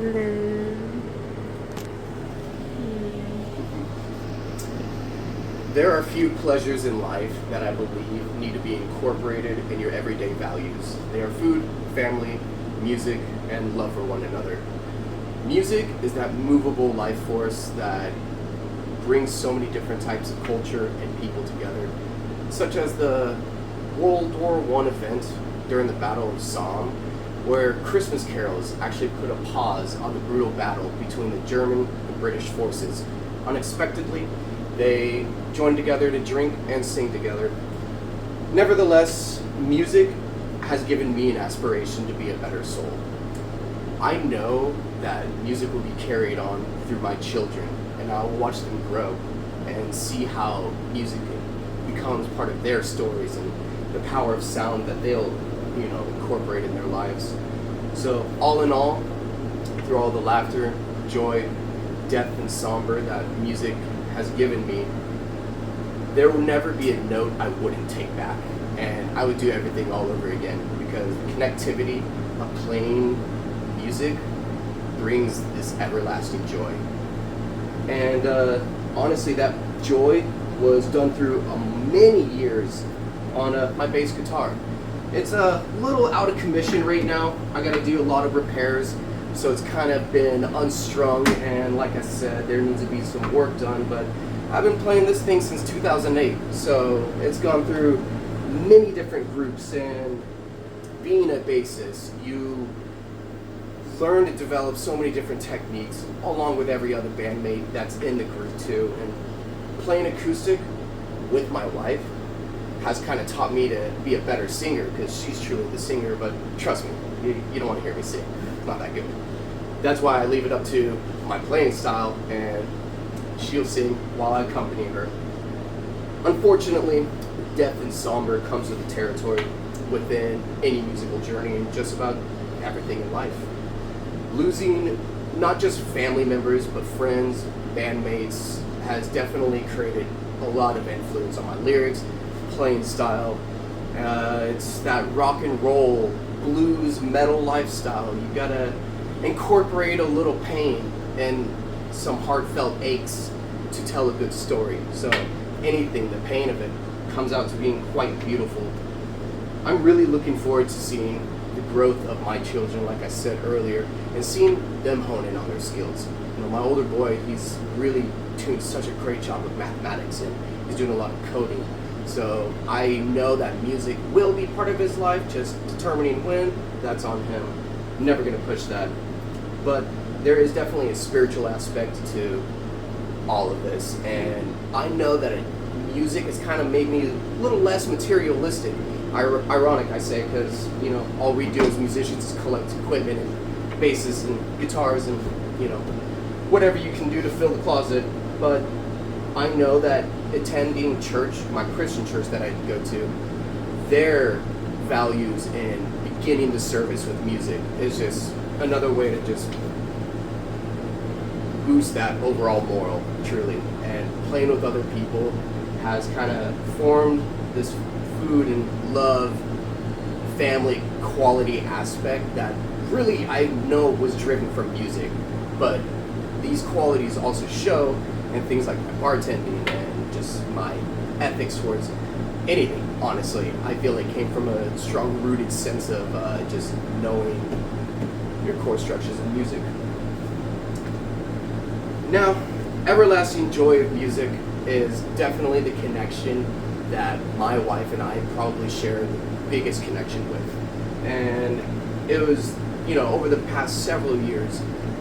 Hello. There are few pleasures in life that I believe need to be incorporated in your everyday values. They are food, family, music, and love for one another. Music is that movable life force that brings so many different types of culture and people together, such as the World War I event during the Battle of Somme, where Christmas carols actually put a pause on the brutal battle between the German and British forces. Unexpectedly, they joined together to drink and sing together. Nevertheless, music has given me an aspiration to be a better soul. I know that music will be carried on through my children, and I'll watch them grow and see how music becomes part of their stories and the power of sound that they'll, incorporate in their lives. So all in all, through all the laughter, joy, depth, and somber that music has given me, there will never be a note I wouldn't take back, and I would do everything all over again, because the connectivity of playing music brings this everlasting joy. And honestly, that joy was done through many years on my bass guitar. It's a little out of commission right now. I gotta do a lot of repairs, so it's kind of been unstrung, and like I said, there needs to be some work done, but I've been playing this thing since 2008, so it's gone through many different groups, and being a bassist, you learn to develop so many different techniques along with every other bandmate that's in the group too. And playing acoustic with my wife has kind of taught me to be a better singer, because she's truly the singer, but trust me, you don't want to hear me sing. It's not that good. That's why I leave it up to my playing style, and she'll sing while I accompany her. Unfortunately, depth and somber comes with the territory within any musical journey and just about everything in life. Losing not just family members, but friends, bandmates, has definitely created a lot of influence on my lyrics, playing style. It's that rock and roll, blues, metal lifestyle. You gotta incorporate a little pain and some heartfelt aches to tell a good story. So anything, the pain of it, comes out to being quite beautiful. I'm really looking forward to seeing the growth of my children, like I said earlier, and seeing them hone in on their skills. My older boy, he's really doing such a great job with mathematics, and he's doing a lot of coding. So I know that music will be part of his life, just determining when, that's on him. I'm never gonna push that. But there is definitely a spiritual aspect to all of this, and I know that music has kind of made me a little less materialistic. Ironic, I say, because all we do as musicians is collect equipment and basses and guitars and whatever you can do to fill the closet. But I know that attending church, my Christian church that I go to, their values in beginning the service with music is just another way to just boost that overall moral, truly. And playing with other people has kind of formed this food and love, family quality aspect that really I know was driven from music. But these qualities also show in things like my bartending and just my ethics towards anything, honestly. I feel it came from a strong rooted sense of just knowing your core structures in music. Now, everlasting joy of music is definitely the connection that my wife and I probably share the biggest connection with. And it was, over the past several years,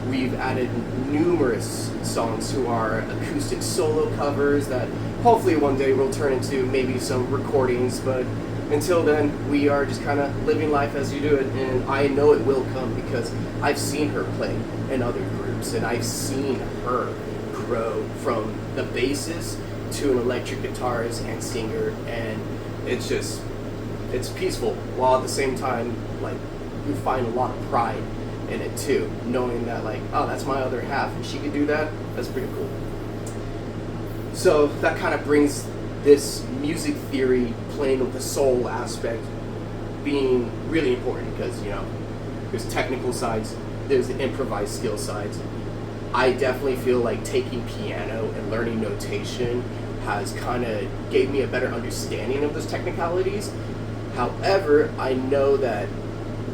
we've added numerous songs to our acoustic solo covers that hopefully one day will turn into maybe some recordings, but until then, we are just kind of living life as you do it, and I know it will come because I've seen her play in other groups, and I've seen her grow from the bassist to an electric guitarist and singer, and it's peaceful, while at the same time, you find a lot of pride in it too, knowing that oh, that's my other half, and she could do that. That's pretty cool. So that kind of brings this music theory, playing with the soul aspect, being really important, because there's technical sides, there's the improvised skill sides. I definitely feel like taking piano and learning notation has kind of gave me a better understanding of those technicalities. However, I know that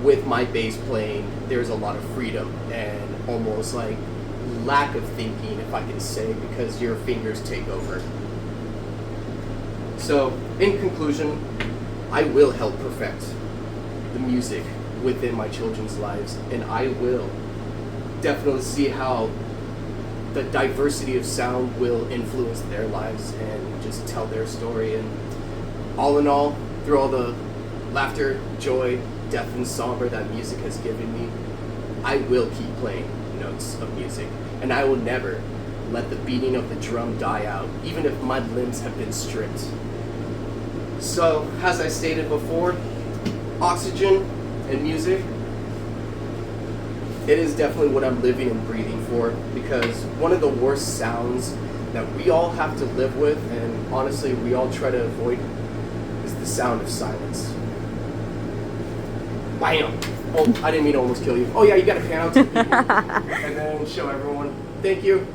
with my bass playing, there's a lot of freedom and almost like lack of thinking, if I can say, because your fingers take over. So, in conclusion, I will help perfect the music within my children's lives, and I will definitely see how the diversity of sound will influence their lives and just tell their story. And all in all, through all the laughter, joy, death, and somber that music has given me, I will keep playing notes of music, and I will never let the beating of the drum die out, even if my limbs have been stripped. So, as I stated before, oxygen and music, it is definitely what I'm living and breathing for, because one of the worst sounds that we all have to live with, and honestly we all try to avoid, is the sound of silence. Bam! Oh, I didn't mean to almost kill you. Oh yeah, you gotta pan out to the people and then show everyone. Thank you.